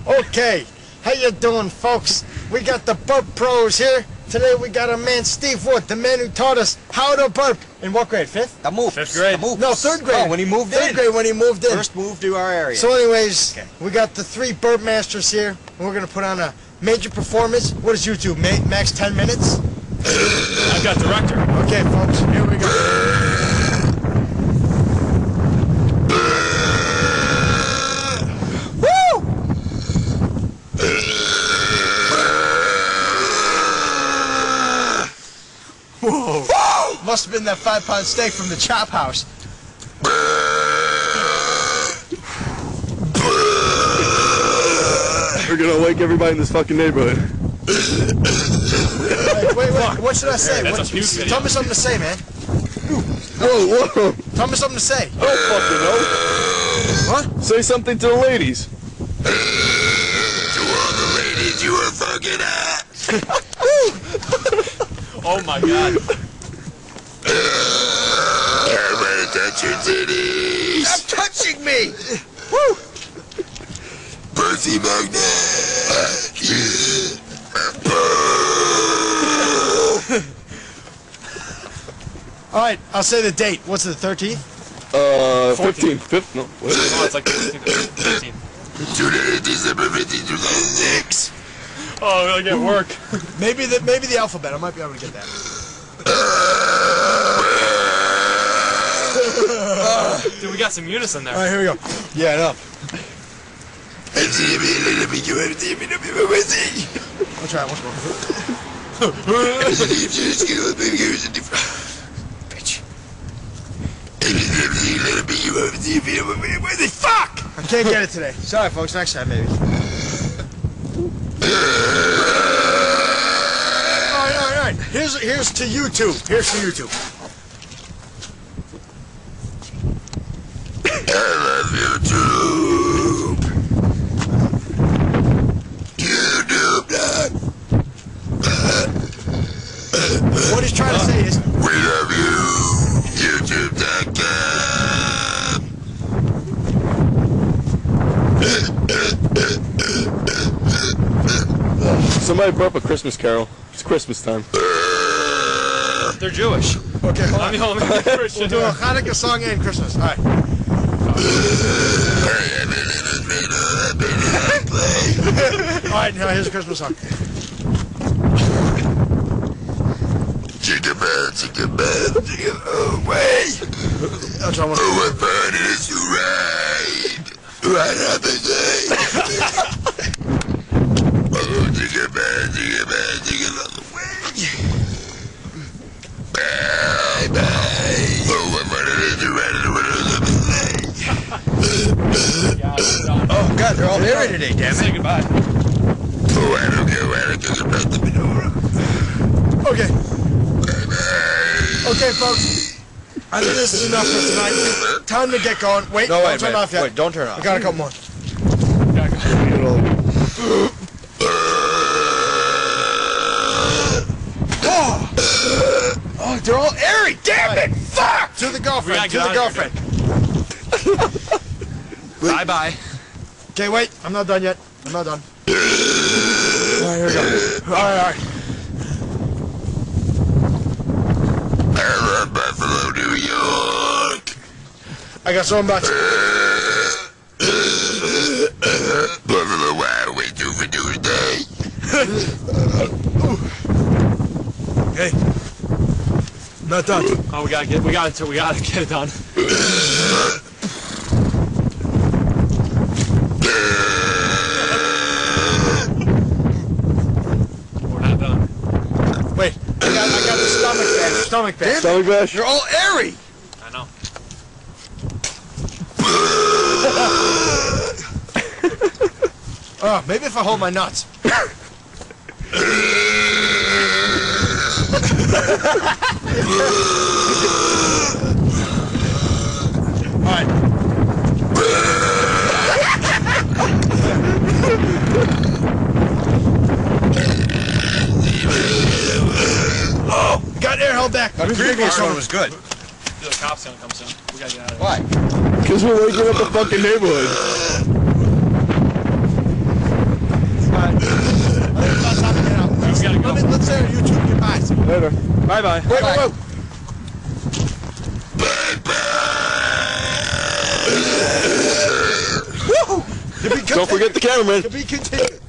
Okay, how you doing, folks? We got the burp pros here. Today we got a man, Steve Wood, the man who taught us how to burp. In what grade? Fifth? The move. Fifth grade. No, third grade. Oh, when he moved in. Third grade when he moved in. First move to our area. So anyways, okay. We got the 3 burp masters here, and we're going to put on a major performance. What does you do, max 10 minutes? I've got director. Okay, folks, here we go. Whoa! Whoa! Must have been that 5-pound steak from the chop house. We're gonna wake everybody in this fucking neighborhood. Wait, what should I say? That's a puke video. Tell me something to say, man. Whoa! Tell me something to say. I don't fucking know. What? Say something to the ladies. To all the ladies, you are fucking hot. Oh my god. I wanna touch your titties. Stop touching me! Woo! Pussy magnet. Alright, I'll say the date. What's it, the 13th? 15th. 5th? No. What? Oh, it's like 15. December 15, 2006. Oh, we're gonna get work. Maybe the alphabet. I might be able to get that. Dude, we got some unison there. Alright, here we go. Yeah, I know. I'll try it once more. Bitch. Fuck! I can't get it today. Sorry, folks. Next time, maybe. Alright. Here's to YouTube. Here's to YouTube. I love YouTube. YouTube, dog. What he's trying to say is, We love you. YouTube.com. Somebody burp a Christmas carol. It's Christmas time. They're Jewish. okay, hold on. I'm Christian. We'll do a Hanukkah song and Christmas. Alright. Alright, now here's a Christmas song. Chicken man, away. That's what I want. Oh, what fun it is to ride. Right up the day. Oh, chicken man, all the way. Bye, bye. Oh, what fun it is to ride in the winter. Oh, God, they're all married today, damn Say it. goodbye. Oh, I don't care about the menorah. Okay. Okay, folks. I think this is enough for tonight. Time to get going. Wait, No, don't wait, turn man. off yet. Wait, don't turn off. I got a couple more. Oh, they're all airy. Damn it! Fuck! To the girlfriend. To We the gotta get girlfriend. Bye-bye. Okay, wait. I'm not done yet. I'm not done. Alright, here we go. Alright. I love Buffalo, New York. I got something about you. Buffalo Wild Wings due for Tuesday. Okay. Not done. Oh, we gotta get it done. We're not done. Wait. I got the stomach bash. Stomach bash. Stomach bash? You're all airy. I know. Oh, maybe if I hold my nuts. Alright. Oh, got air held back. The previous one was good. The cops gonna come soon. We gotta get out of here. Why? Because we're waking up the fucking neighborhood. Later. Bye-bye. Wait, wait, wait. To be Don't forget the cameraman. To be continued.